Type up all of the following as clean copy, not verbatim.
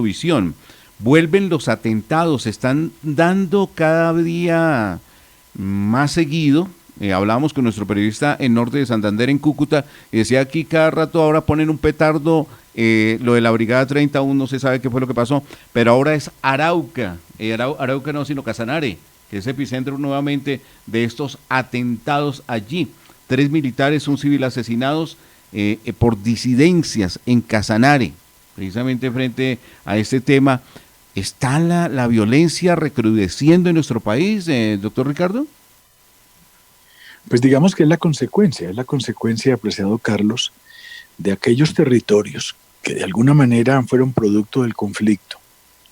visión. Vuelven los atentados, se están dando cada día más seguido. Hablábamos con nuestro periodista en Norte de Santander, en Cúcuta, y decía aquí cada rato ahora ponen un petardo, lo de la Brigada 30, aún no se sabe qué fue lo que pasó, pero ahora es Arauca, Arauca no, sino Casanare, que es epicentro nuevamente de estos atentados allí. 3 militares, un civil asesinados por disidencias en Casanare, precisamente frente a este tema. ¿Está la violencia recrudeciendo en nuestro país, doctor Ricardo? Pues digamos que es la consecuencia, apreciado Carlos, de aquellos territorios que de alguna manera fueron producto del conflicto,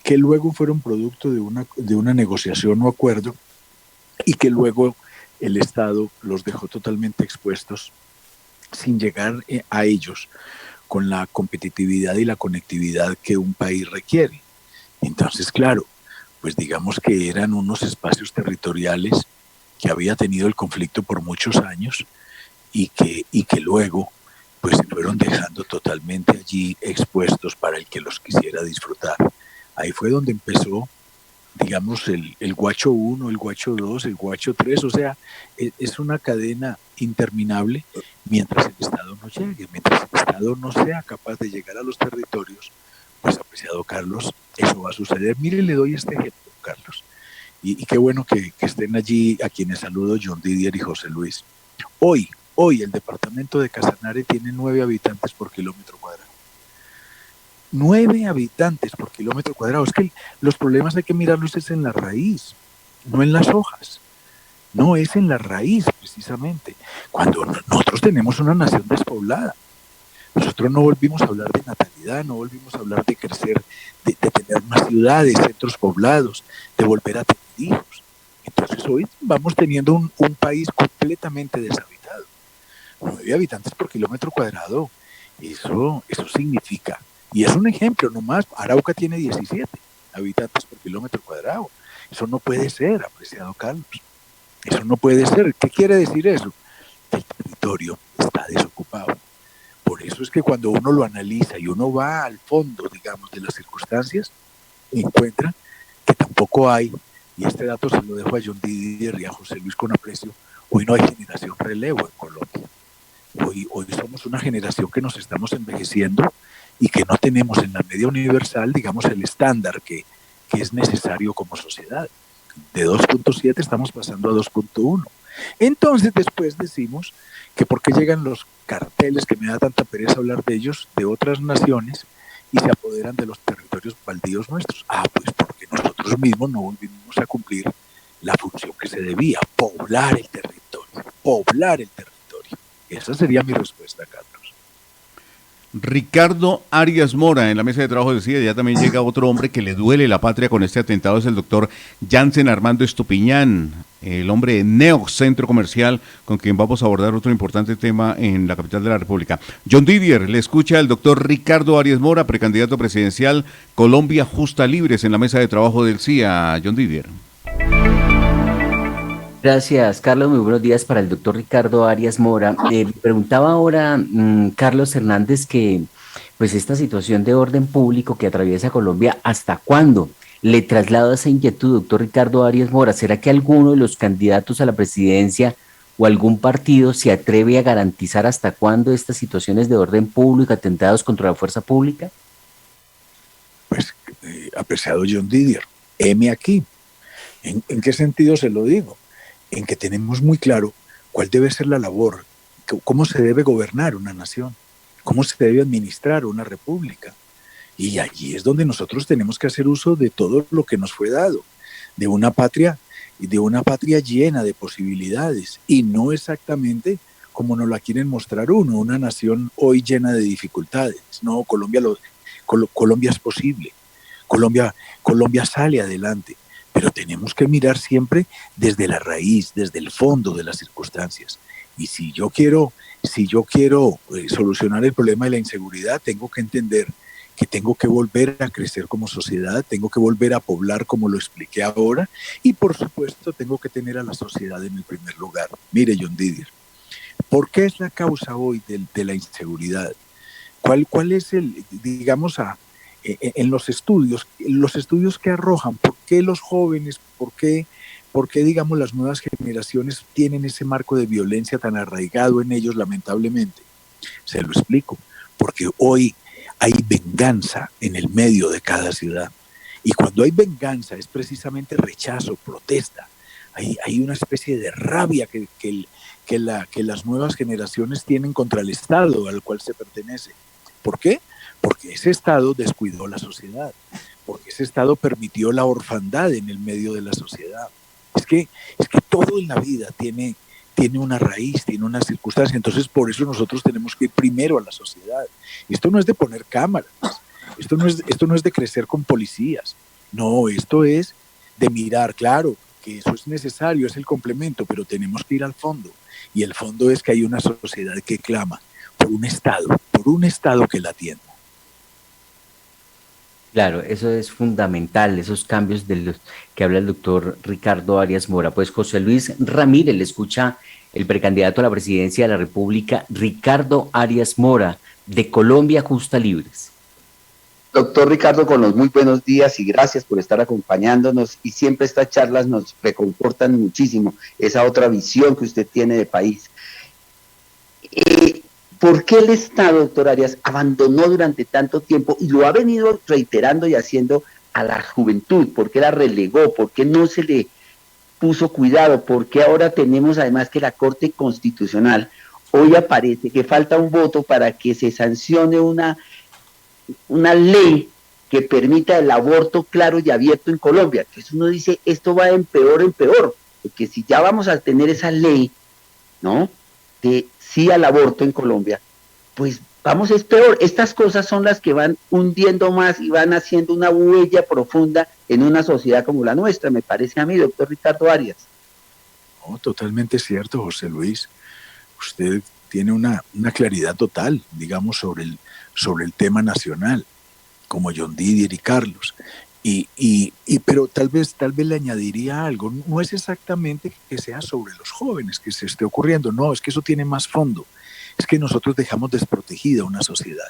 que luego fueron producto de una negociación o acuerdo y que luego el Estado los dejó totalmente expuestos sin llegar a ellos con la competitividad y la conectividad que un país requiere. Entonces, claro, pues digamos que eran unos espacios territoriales que había tenido el conflicto por muchos años y que luego pues se fueron dejando totalmente allí expuestos para el que los quisiera disfrutar. Ahí fue donde empezó, digamos, el Guacho 1, el Guacho 2, el Guacho 3, o sea, es una cadena interminable mientras el Estado no llegue, mientras el Estado no sea capaz de llegar a los territorios, pues apreciado Carlos, eso va a suceder. Mire, le doy este ejemplo, Carlos, y qué bueno que estén allí a quienes saludo, John Didier y José Luis. Hoy el departamento de Casanare tiene 9 habitantes por kilómetro cuadrado. 9 habitantes por kilómetro cuadrado. Es que los problemas hay que mirarlos es en la raíz, no en las hojas. No, es en la raíz, precisamente. Cuando nosotros tenemos una nación despoblada, nosotros no volvimos a hablar de natalidad, no volvimos a hablar de crecer, de tener más ciudades, centros poblados, de volver a tener hijos. Entonces hoy vamos teniendo un país completamente deshabitado. 9 habitantes por kilómetro cuadrado, eso significa, y es un ejemplo nomás, Arauca tiene 17 habitantes por kilómetro cuadrado. Eso no puede ser, apreciado Carlos. Eso no puede ser. ¿Qué quiere decir eso? Que el territorio está desocupado. Por eso es que cuando uno lo analiza y uno va al fondo, digamos, de las circunstancias, encuentra que tampoco hay, y este dato se lo dejo a John Didier y a José Luis con aprecio, hoy no hay generación relevo en Colombia. Hoy somos una generación que nos estamos envejeciendo y que no tenemos en la media universal, digamos, el estándar que es necesario como sociedad. De 2.7 estamos pasando a 2.1. Entonces después decimos que por qué llegan los carteles, que me da tanta pereza hablar de ellos, de otras naciones, y se apoderan de los territorios baldíos nuestros. Pues porque nosotros mismos no volvimos a cumplir la función que se debía, poblar el territorio, poblar el territorio. Esa sería mi respuesta, Carlos. Ricardo Arias Mora, en la mesa de trabajo decía, ya también llega otro hombre que le duele la patria con este atentado, es el doctor Jansen Armando Estupiñán, el hombre de Neo Centro Comercial, con quien vamos a abordar otro importante tema en la capital de la República. John Didier, le escucha el doctor Ricardo Arias Mora, precandidato presidencial Colombia Justa Libres, en la mesa de trabajo del CIA. John Didier. Gracias, Carlos. Muy buenos días para el doctor Ricardo Arias Mora. Preguntaba ahora, Carlos Hernández, que pues esta situación de orden público que atraviesa Colombia, ¿hasta cuándo? Le traslado esa inquietud, doctor Ricardo Arias Mora. ¿Será que alguno de los candidatos a la presidencia o algún partido se atreve a garantizar hasta cuándo estas situaciones de orden público, atentados contra la fuerza pública? Pues, apreciado John Didier, heme aquí. ¿En qué sentido se lo digo? En que tenemos muy claro cuál debe ser la labor, cómo se debe gobernar una nación, cómo se debe administrar una república. Y allí es donde nosotros tenemos que hacer uso de todo lo que nos fue dado, de una patria llena de posibilidades, y no exactamente como nos la quieren mostrar una nación hoy llena de dificultades. No, Colombia es posible, Colombia sale adelante. Pero tenemos que mirar siempre desde la raíz, desde el fondo de las circunstancias. Y si yo quiero solucionar el problema de la inseguridad, tengo que entender que tengo que volver a crecer como sociedad, tengo que volver a poblar como lo expliqué ahora, y por supuesto tengo que tener a la sociedad en el primer lugar. Mire, John Didier, ¿por qué es la causa hoy de la inseguridad? ¿Cuál es en los estudios que arrojan, por qué los jóvenes, por qué, digamos, las nuevas generaciones tienen ese marco de violencia tan arraigado en ellos, lamentablemente. Se lo explico, porque hoy hay venganza en el medio de cada ciudad. Y cuando hay venganza es precisamente rechazo, protesta. Hay una especie de rabia que las nuevas generaciones tienen contra el Estado al cual se pertenece. ¿Por qué? Porque ese Estado descuidó la sociedad, porque ese Estado permitió la orfandad en el medio de la sociedad. Es que todo en la vida tiene una raíz, tiene una circunstancia, entonces por eso nosotros tenemos que ir primero a la sociedad. Esto no es de poner cámaras, esto no es de crecer con policías, no, esto es de mirar, claro, que eso es necesario, es el complemento, pero tenemos que ir al fondo, y el fondo es que hay una sociedad que clama por un Estado que la atienda. Claro, eso es fundamental, esos cambios de los que habla el doctor Ricardo Arias Mora. Pues José Luis Ramírez, le escucha el precandidato a la presidencia de la República, Ricardo Arias Mora, de Colombia Justa Libres. Doctor Ricardo, con los muy buenos días y gracias por estar acompañándonos, y siempre estas charlas nos reconfortan muchísimo, esa otra visión que usted tiene de país. ¿Por qué el Estado, doctor Arias, abandonó durante tanto tiempo y lo ha venido reiterando y haciendo a la juventud? ¿Por qué la relegó? ¿Por qué no se le puso cuidado? ¿Por qué ahora tenemos además que la Corte Constitucional hoy aparece que falta un voto para que se sancione una ley que permita el aborto claro y abierto en Colombia? Entonces uno dice, esto va en peor, porque si ya vamos a tener esa ley, ¿no?, de sí al aborto en Colombia, pues vamos, es peor. Estas cosas son las que van hundiendo más y van haciendo una huella profunda en una sociedad como la nuestra, me parece a mí, doctor Ricardo Arias. No, totalmente cierto, José Luis. Usted tiene una claridad total, digamos, sobre el tema nacional, como John Didier y Carlos. Pero tal vez le añadiría algo. No es exactamente que sea sobre los jóvenes que se esté ocurriendo, no, es que eso tiene más fondo. Es que nosotros dejamos desprotegida una sociedad.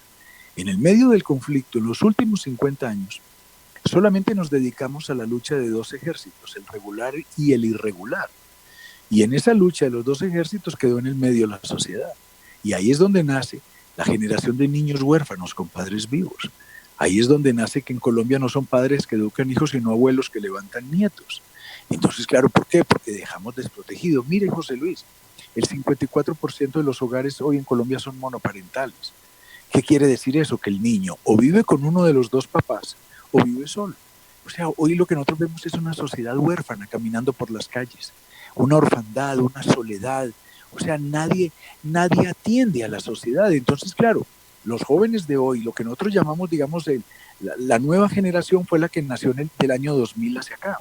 En el medio del conflicto, en los últimos 50 años, solamente nos dedicamos a la lucha de dos ejércitos, el regular y el irregular. Y en esa lucha de los dos ejércitos quedó en el medio la sociedad. Y ahí es donde nace la generación de niños huérfanos con padres vivos. Ahí es donde nace que en Colombia no son padres que educan hijos, sino abuelos que levantan nietos. Entonces, claro, ¿por qué? Porque dejamos desprotegido. Mire, José Luis, el 54% de los hogares hoy en Colombia son monoparentales. ¿Qué quiere decir eso? Que el niño o vive con uno de los dos papás o vive solo. O sea, hoy lo que nosotros vemos es una sociedad huérfana caminando por las calles, una orfandad, una soledad. O sea, nadie atiende a la sociedad. Entonces, claro, los jóvenes de hoy, lo que nosotros llamamos, digamos, la nueva generación fue la que nació del año 2000 hacia acá.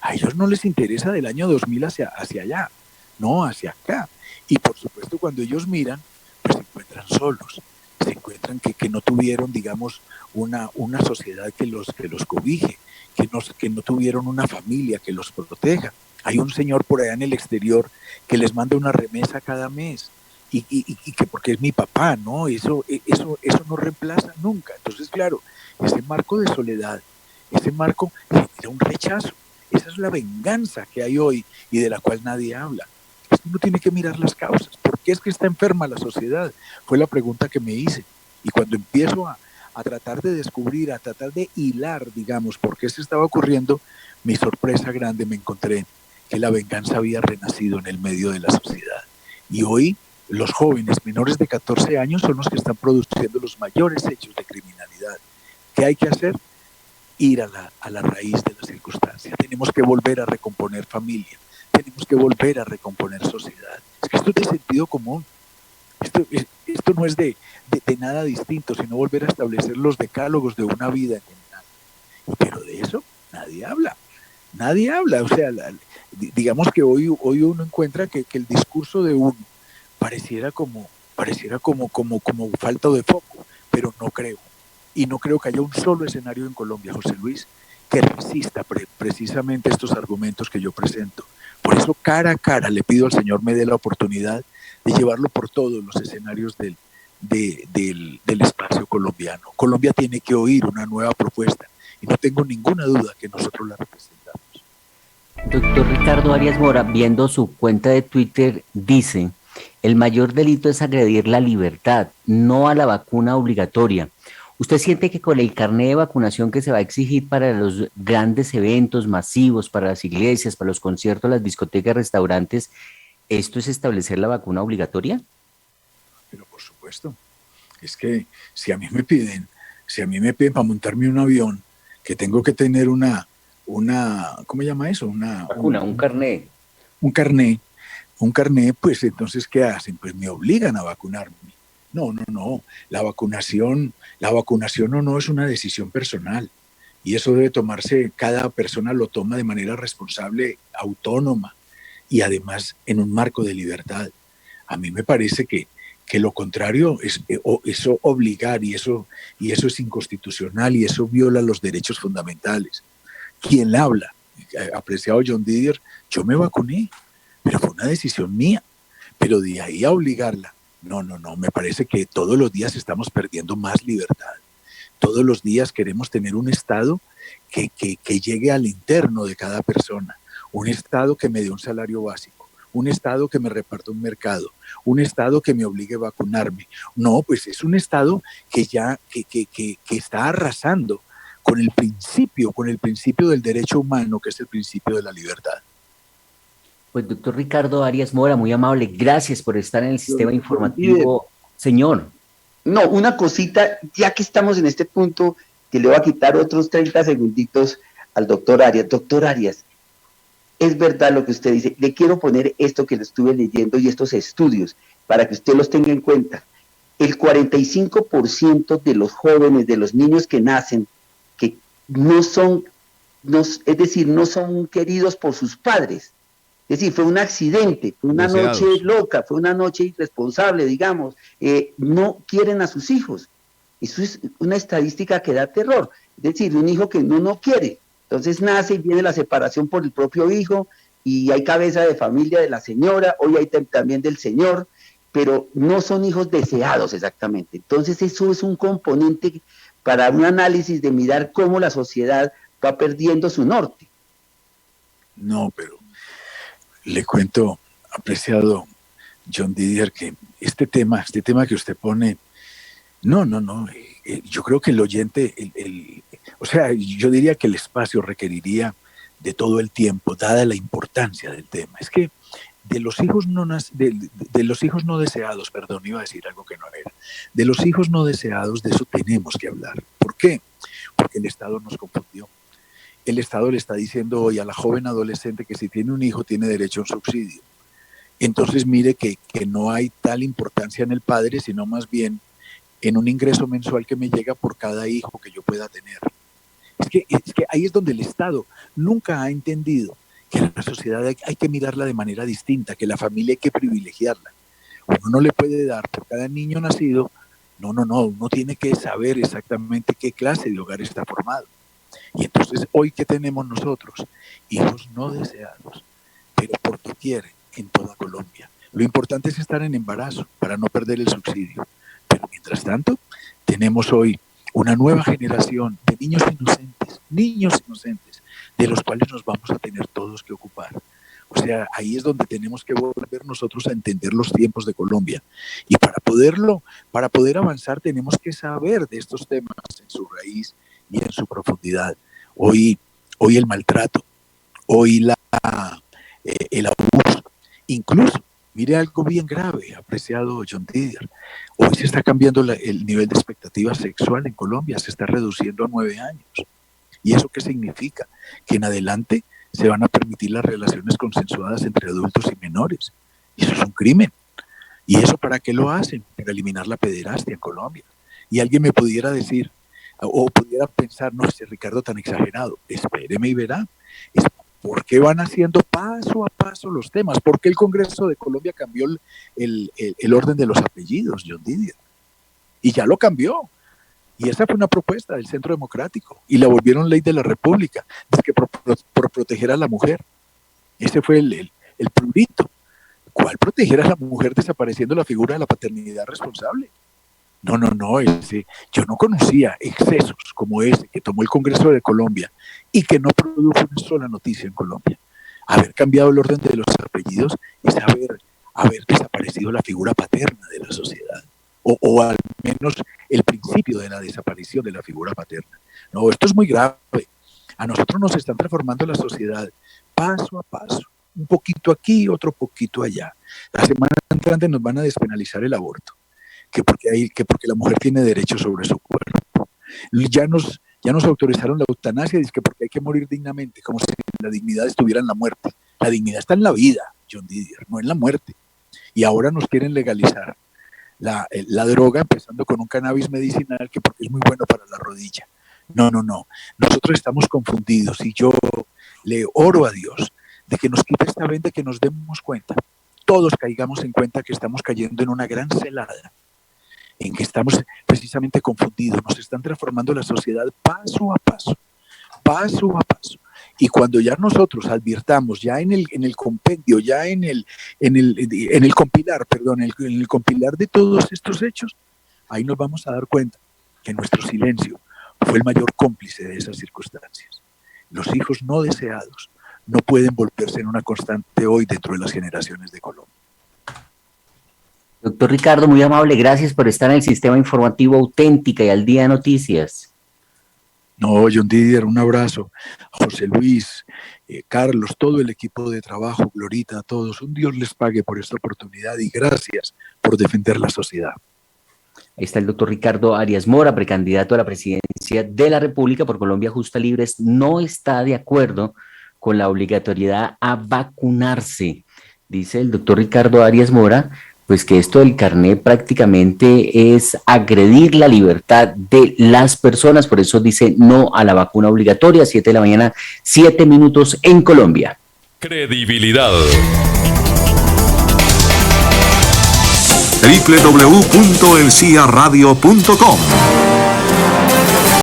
A ellos no les interesa del año 2000 hacia allá, no, hacia acá. Y por supuesto, cuando ellos miran, pues se encuentran solos, se encuentran que no tuvieron, digamos, una sociedad que los cobije, que no tuvieron una familia que los proteja. Hay un señor por allá en el exterior que les manda una remesa cada mes. Y que porque es mi papá, ¿no? Eso no reemplaza nunca. Entonces, claro, ese marco de soledad, ese marco genera un rechazo. Esa es la venganza que hay hoy y de la cual nadie habla. Uno tiene que mirar las causas. ¿Por qué es que está enferma la sociedad? Fue la pregunta que me hice. Y cuando empiezo a tratar de descubrir, a tratar de hilar, digamos, por qué se estaba ocurriendo, mi sorpresa grande, me encontré que la venganza había renacido en el medio de la sociedad. Y hoy los jóvenes menores de 14 años son los que están produciendo los mayores hechos de criminalidad. ¿Qué hay que hacer? Ir a la raíz de la circunstancia. Tenemos que volver a recomponer familia. Tenemos que volver a recomponer sociedad. Es que esto es de sentido común. Esto no es de nada distinto, sino volver a establecer los decálogos de una vida en general. Pero de eso nadie habla. Nadie habla. O sea, digamos que hoy uno encuentra que el discurso de uno pareciera como falta de foco, pero no creo. Y no creo que haya un solo escenario en Colombia, José Luis, que resista precisamente estos argumentos que yo presento. Por eso, cara a cara, le pido al Señor me dé la oportunidad de llevarlo por todos los escenarios del del espacio colombiano. Colombia tiene que oír una nueva propuesta y no tengo ninguna duda que nosotros la representamos. Doctor Ricardo Arias Mora, viendo su cuenta de Twitter, dice: el mayor delito es agredir la libertad, no a la vacuna obligatoria. ¿Usted siente que con el carnet de vacunación que se va a exigir para los grandes eventos masivos, para las iglesias, para los conciertos, las discotecas, restaurantes, esto es establecer la vacuna obligatoria? Pero por supuesto, es que si a mí me piden para montarme un avión, que tengo que tener una ¿cómo se llama eso? Un carnet. Un carnet, pues entonces, ¿qué hacen? Pues me obligan a vacunarme. No. La vacunación o no es una decisión personal. Y eso debe tomarse, cada persona lo toma de manera responsable, autónoma, y además en un marco de libertad. A mí me parece que lo contrario es eso obligar, y eso es inconstitucional, y eso viola los derechos fundamentales. ¿Quién le habla? Apreciado John Didier, yo me vacuné, pero fue una decisión mía. Pero de ahí a obligarla, no, me parece que todos los días estamos perdiendo más libertad. Todos los días queremos tener un Estado que llegue al interno de cada persona, un Estado que me dé un salario básico, un Estado que me reparta un mercado, un Estado que me obligue a vacunarme. No, pues es un Estado que ya que está arrasando con el principio del derecho humano, que es el principio de la libertad. Pues doctor Ricardo Arias Mora, muy amable, gracias por estar en el sistema informativo. Señor. No, una cosita, ya que estamos en este punto, que le voy a quitar otros 30 segunditos al doctor Arias. Doctor Arias, es verdad lo que usted dice. Le quiero poner esto que le estuve leyendo y estos estudios para que usted los tenga en cuenta. El 45% de los jóvenes, de los niños que nacen, que no son queridos por sus padres. Es decir, fue un accidente, fue una noche loca, fue una noche irresponsable, digamos. No quieren a sus hijos. Eso es una estadística que da terror. Es decir, un hijo que no quiere. Entonces nace y viene la separación por el propio hijo, y hay cabeza de familia de la señora, hoy hay también del señor, pero no son hijos deseados exactamente. Entonces eso es un componente para un análisis de mirar cómo la sociedad va perdiendo su norte. No, pero le cuento, apreciado John Didier, que este tema que usted pone, yo creo que el oyente, o sea, yo diría que el espacio requeriría de todo el tiempo, dada la importancia del tema. Es que de los hijos no deseados, perdón, iba a decir algo que no era, de los hijos no deseados, de eso tenemos que hablar. ¿Por qué? Porque el Estado nos confundió. El Estado le está diciendo hoy a la joven adolescente que si tiene un hijo tiene derecho a un subsidio. Entonces mire que no hay tal importancia en el padre, sino más bien en un ingreso mensual que me llega por cada hijo que yo pueda tener. Es que ahí es donde el Estado nunca ha entendido que la sociedad hay que mirarla de manera distinta, que la familia hay que privilegiarla. Uno no le puede dar por cada niño nacido, uno tiene que saber exactamente qué clase de hogar está formado. Y entonces, hoy, ¿qué tenemos nosotros? Hijos no deseados, pero por doquier en toda Colombia. Lo importante es estar en embarazo para no perder el subsidio. Pero mientras tanto, tenemos hoy una nueva generación de niños inocentes, de los cuales nos vamos a tener todos que ocupar. O sea, ahí es donde tenemos que volver nosotros a entender los tiempos de Colombia. Y para poder avanzar, tenemos que saber de estos temas en su raíz y en su profundidad. Hoy el maltrato, hoy el abuso, incluso, mire algo bien grave, apreciado John Didier, hoy se está cambiando el nivel de expectativa sexual en Colombia, se está reduciendo a 9 años. ¿Y eso qué significa? Que en adelante se van a permitir las relaciones consensuadas entre adultos y menores. Y eso es un crimen. ¿Y eso para qué lo hacen? Para eliminar la pederastia en Colombia. Y alguien me pudiera decir, o pudiera pensar, no, ese Ricardo tan exagerado, espéreme y verá. Es ¿por qué van haciendo paso a paso los temas? ¿Por qué el Congreso de Colombia cambió el orden de los apellidos, John Didier? Y ya lo cambió. Y esa fue una propuesta del Centro Democrático. Y la volvieron ley de la República, que por proteger a la mujer. Ese fue el prurito. ¿Cuál proteger a la mujer desapareciendo la figura de la paternidad responsable? No, yo no conocía excesos como ese que tomó el Congreso de Colombia y que no produjo una sola noticia en Colombia. Haber cambiado el orden de los apellidos es haber desaparecido la figura paterna de la sociedad, o al menos el principio de la desaparición de la figura paterna. No, esto es muy grave. A nosotros nos están transformando la sociedad paso a paso, un poquito aquí, otro poquito allá. La semana entrante nos van a despenalizar el aborto, que porque la mujer tiene derecho sobre su cuerpo. Ya nos autorizaron la eutanasia, dice que porque hay que morir dignamente, como si la dignidad estuviera en la muerte. La dignidad está en la vida, John Didier, no en la muerte. Y ahora nos quieren legalizar la droga, empezando con un cannabis medicinal que porque es muy bueno para la rodilla. No. Nosotros estamos confundidos y yo le oro a Dios de que nos quite esta venda, que nos demos cuenta, todos caigamos en cuenta que estamos cayendo en una gran celada, en que estamos precisamente confundidos, nos están transformando la sociedad paso a paso. Y cuando ya nosotros advirtamos, ya en el compendio, ya en el compilar de todos estos hechos, ahí nos vamos a dar cuenta que nuestro silencio fue el mayor cómplice de esas circunstancias. Los hijos no deseados no pueden volverse en una constante hoy dentro de las generaciones de Colombia. Doctor Ricardo, muy amable, gracias por estar en el Sistema Informativo Auténtica y al Día de Noticias. No, John Didier, un abrazo. José Luis, Carlos, todo el equipo de trabajo, Glorita, a todos. Un Dios les pague por esta oportunidad y gracias por defender la sociedad. Ahí está el doctor Ricardo Arias Mora, precandidato a la presidencia de la República por Colombia Justa Libres. No está de acuerdo con la obligatoriedad a vacunarse. Dice el doctor Ricardo Arias Mora, pues que esto del carnet prácticamente es agredir la libertad de las personas, por eso dice no a la vacuna obligatoria. 7 de la mañana, 7 minutos en Colombia. Credibilidad. www.elciaradio.com